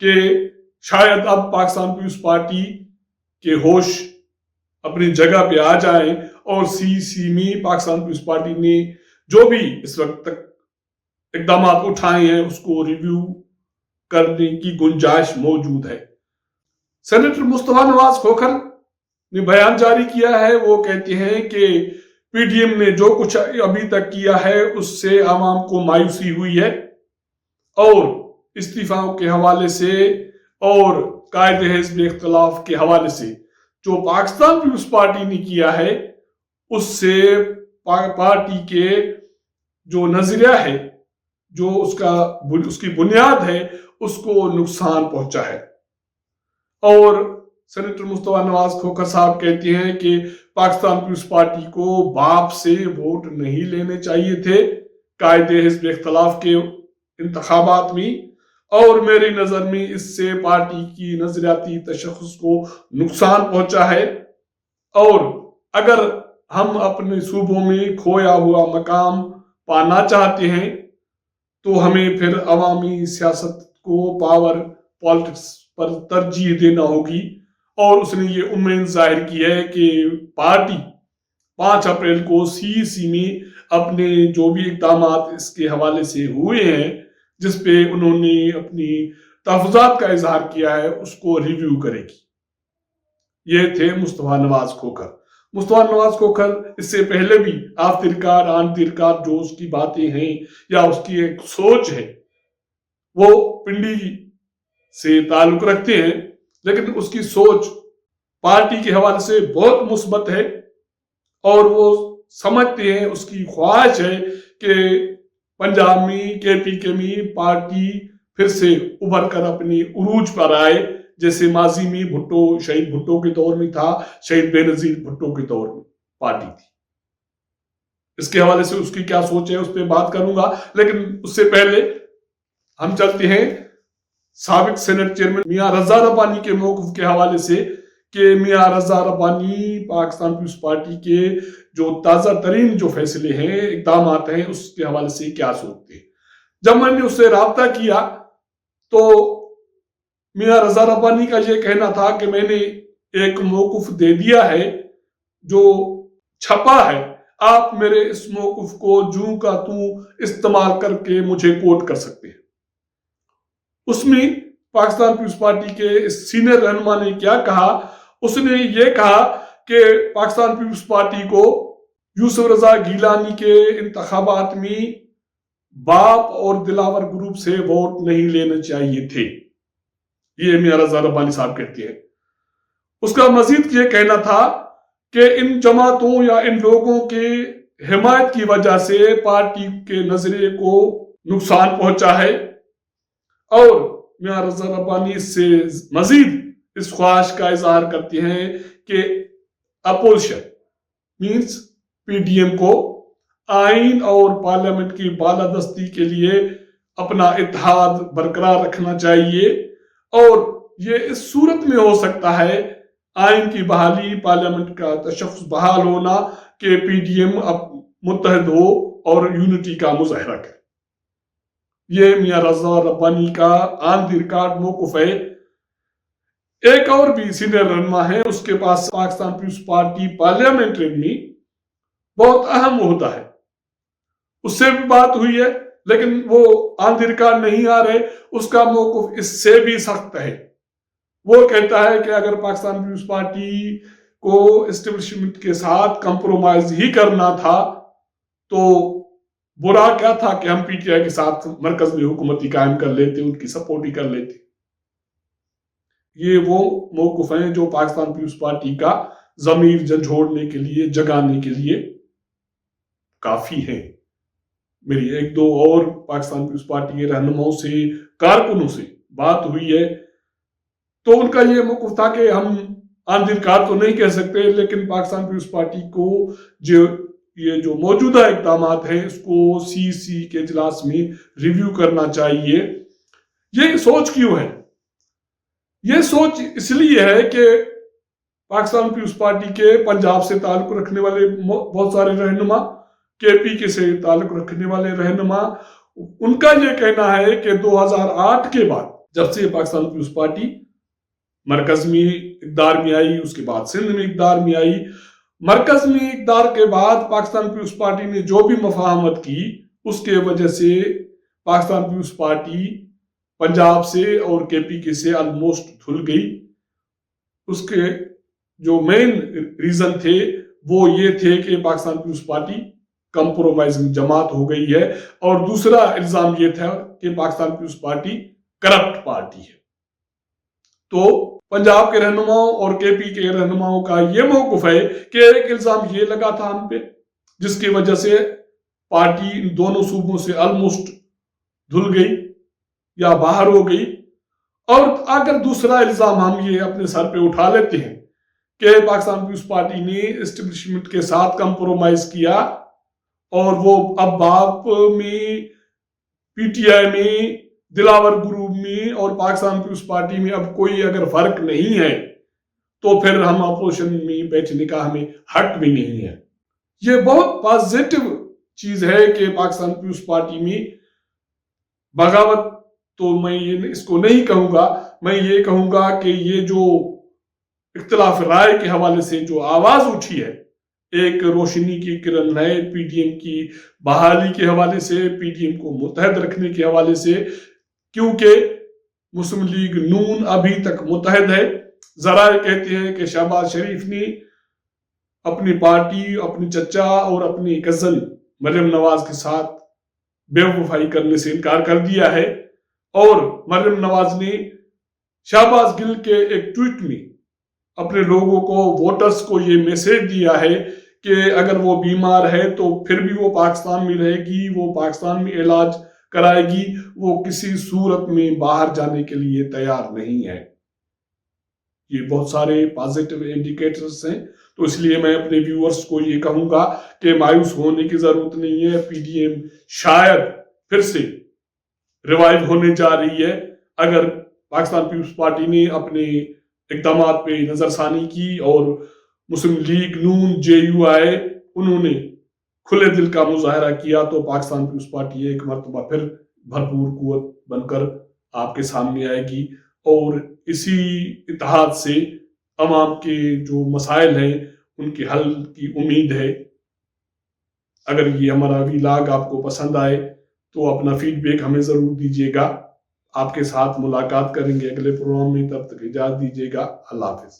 کہ شاید اب پاکستان پیپلز پارٹی کے ہوش اپنی جگہ پہ آ جائیں اور سی سی میں پاکستان پیپلز پارٹی نے جو بھی اس وقت تک اقدامات اٹھائے ہیں اس کو ریویو کرنے کی گنجائش موجود ہے۔ سینیٹر مصطفیٰ نواز کھوکھر نے بیان جاری کیا ہے، وہ کہتے ہیں کہ پی ڈی ایم نے جو کچھ ابھی تک کیا ہے اس سے عوام کو مایوسی ہوئی ہے، اور استعفاؤں کے حوالے سے اور قائد حزب اختلاف کے حوالے سے جو پاکستان پیپلز پارٹی نے کیا ہے اس سے پارٹی کے جو نظریہ ہے، جو اس کی بنیاد ہے، اس کو نقصان پہنچا ہے۔ اور سینیٹر مصطفیٰ نواز کھوکھر صاحب کہتے ہیں کہ پاکستان پیپلز پارٹی کو باپ سے ووٹ نہیں لینے چاہیے تھے قائد حزب اختلاف کے انتخابات میں، اور میری نظر میں اس سے پارٹی کی نظریاتی تشخص کو نقصان پہنچا ہے، اور اگر ہم اپنے صوبوں میں کھویا ہوا مقام پانا چاہتے ہیں تو ہمیں پھر عوامی سیاست کو پاور پالیٹکس پر ترجیح دینا ہوگی۔ اور اس نے یہ امید ظاہر کی ہے کہ پارٹی 5 اپریل کو سی سی میں اپنے جو بھی اقدامات اس کے حوالے سے ہوئے ہیں، جس پہ انہوں نے اپنی تحفظات کا اظہار کیا ہے، اس کو ریویو کرے گی۔ یہ تھے مصطفیٰ نواز کھوکھر۔ مصطفیٰ نواز کھوکھر اس سے پہلے بھی of the record on the record جو اس کی باتیں ہیں یا اس کی ایک سوچ ہے، وہ پنڈی سے تعلق رکھتے ہیں، لیکن اس کی سوچ پارٹی کے حوالے سے بہت مثبت ہے، اور وہ سمجھتے ہیں، اس کی خواہش ہے کہ پنجاب میں کے پی کے میں پارٹی پھر سے ابھر کر اپنی عروج پر آئے، جیسے ماضی میں شہید بھٹو کے دور میں تھا، شہید بے نظیر بھٹو کے دور میں پارٹی تھی۔ اس کے حوالے سے اس کی کیا سوچ ہے اس پہ بات کروں گا، لیکن اس سے پہلے ہم چلتے ہیں سابق سینٹ چیئرمین میاں رضا ربانی کے موقف کے حوالے سے، کہ میاں رضا ربانی پاکستان پیپلز پارٹی کے جو تازہ ترین جو فیصلے ہیں، اقدامات ہیں، اس کے حوالے سے کیا سوچتے ہیں۔ جب میں نے اس سے رابطہ کیا تو میاں رضا ربانی کا یہ کہنا تھا کہ میں نے ایک موقف دے دیا ہے جو چھپا ہے، آپ میرے اس موقف کو جوں کا توں استعمال کر کے مجھے کوٹ کر سکتے ہیں۔ اس میں پاکستان پیپلز پارٹی کے سینئر رہنما نے کیا کہا؟ اس نے یہ کہا کہ پاکستان پیپلز پارٹی کو یوسف رضا گیلانی کے انتخابات میں باپ اور دلاور گروپ سے ووٹ نہیں لینے چاہیے تھے، یہ میاں رضا ربانی صاحب کہتے ہیں۔ اس کا مزید یہ کہنا تھا کہ ان جماعتوں یا ان لوگوں کے حمایت کی وجہ سے پارٹی کے نظریے کو نقصان پہنچا ہے، اور میاں رضا ربانی اس سے مزید اس خواہش کا اظہار کرتے ہیں کہ opposition means P D M کو آئین اور پارلیمنٹ کی بالادستی کے لیے اپنا اتحاد برقرار رکھنا چاہیے، اور یہ اس صورت میں ہو سکتا ہے آئین کی بحالی، پارلیمنٹ کا تشخص بحال ہونا، کہ پی ڈی ایم اب متحد ہو اور یونٹی کا مظاہرہ کرے۔ یہ میاں رضا ربانی کا آن دی ریکارڈ موقف ہے۔ ایک اور بھی سینئر رہنما ہے، اس کے پاس پاکستان پیپلز پارٹی پارلیمنٹری میں بہت اہم عہدہ ہے، اس سے بھی بات ہوئی ہے، لیکن وہ آن دی ریکارڈ نہیں آ رہے۔ اس کا موقف اس سے بھی سخت ہے، وہ کہتا ہے کہ اگر پاکستان پیپلز پارٹی کو اسٹیبلشمنٹ کے ساتھ کمپرومائز ہی کرنا تھا تو برا کیا تھا کہ ہم پی ٹی آئی کے ساتھ مرکز میں حکومتی قائم کر لیتے، ان کی سپورٹ ہی کر لیتے۔ یہ وہ موقف ہیں جو پاکستان پیپلز پارٹی کا ضمیر جھنجھوڑنے کے لیے، جگانے کے لیے کافی ہیں۔ میری ایک دو اور پاکستان پیپلز پارٹی کے رہنماؤں سے، کارکنوں سے بات ہوئی ہے، تو ان کا یہ موقف تھا کہ ہم آن دی ریکارڈ تو نہیں کہہ سکتے، لیکن پاکستان پیپلز پارٹی کو یہ جو موجودہ اقدامات ہیں اس کو سی سی کے اجلاس میں ریویو کرنا چاہیے۔ یہ سوچ کیوں ہے؟ یہ سوچ اس لیے ہے کہ پاکستان پیپلز پارٹی کے پنجاب سے تعلق رکھنے والے بہت سارے رہنما، کے پی کے سے تعلق رکھنے والے رہنما، ان کا یہ کہنا ہے کہ 2008 کے بعد جب سے پاکستان پیپلز پارٹی مرکز میں اقتدار میں آئی، اس کے بعد سندھ میں اقتدار میں آئی، مرکز میں اقتدار کے بعد پاکستان پیپلز پارٹی نے جو بھی مفاہمت کی، اس کے وجہ سے پاکستان پیپلز پارٹی پنجاب سے اور کے پی کے سے آلموسٹ دھل گئی۔ اس کے جو مین ریزن تھے وہ یہ تھے کہ پاکستان پیپلز پارٹی کمپرومائزنگ جماعت ہو گئی ہے، اور دوسرا الزام یہ تھا کہ پاکستان پیپلز پارٹی کرپٹ پارٹی ہے۔ تو پنجاب کے رہنماؤں اور کے پی کے رہنماؤں کا یہ موقف ہے کہ ایک الزام یہ لگا تھا ہم پہ، جس کی وجہ سے پارٹی ان دونوں صوبوں سے آلموسٹ دھل گئی یا باہر ہو گئی، اور اگر دوسرا الزام ہم یہ اپنے سر پہ اٹھا لیتے ہیں کہ پاکستان پیپلز پارٹی نے اسٹیبلشمنٹ کے ساتھ کمپرومائز کیا، اور وہ اب باپ میں، پی ٹی آئی میں، دلاور گروپ میں اور پاکستان پیپلز پارٹی میں اب کوئی اگر فرق نہیں ہے، تو پھر ہم اپوزیشن میں بیٹھنے کا ہمیں حق بھی نہیں ہے۔ یہ بہت پازیٹو چیز ہے کہ پاکستان پیپلز پارٹی میں بغاوت تو میں اس کو نہیں کہوں گا، میں یہ کہوں گا کہ یہ جو اختلاف رائے کے حوالے سے جو آواز اٹھی ہے، ایک روشنی کی کرن ہے پی ٹی ایم کی بحالی کے حوالے سے، پی ٹی ایم کو متحد رکھنے کے حوالے سے، کیونکہ مسلم لیگ نون ابھی تک متحد ہے۔ ذرائع کہتے ہیں کہ شہباز شریف نے اپنی پارٹی، اپنی چچا اور اپنی کزن مریم نواز کے ساتھ بے وفائی کرنے سے انکار کر دیا ہے، اور مریم نواز نے شہباز گل کے ایک ٹویٹ میں اپنے لوگوں کو، ووٹرز کو یہ میسیج دیا ہے کہ اگر وہ بیمار ہے تو پھر بھی وہ پاکستان میں رہے گی، وہ پاکستان میں علاج کرائے گی، وہ کسی صورت میں باہر جانے کے لیے تیار نہیں ہے۔ یہ بہت سارے پازیٹیو انڈیکیٹرز ہیں، تو اس لیے میں اپنے ویورز کو یہ کہوں گا کہ مایوس ہونے کی ضرورت نہیں ہے۔ پی ڈی ایم شاید پھر سے ریوائیو ہونے جا رہی ہے، اگر پاکستان پیپلز پارٹی نے اپنے اقدامات پہ نظر ثانی کی، اور مسلم لیگ نون، جے یو آئی، انہوں نے کھلے دل کا مظاہرہ کیا، تو پاکستان پیپلز پارٹی ایک مرتبہ پھر بھرپور قوت بن کر آپ کے سامنے آئے گی، اور اسی اتحاد سے عوام کے جو مسائل ہیں ان کے حل کی امید ہے۔ اگر یہ ہمارا ویلاگ آپ کو پسند آئے تو اپنا فیڈ بیک ہمیں ضرور دیجیے گا۔ آپ کے ساتھ ملاقات کریں گے اگلے پروگرام میں، تب تک اجازت دیجیے گا۔ اللہ حافظ۔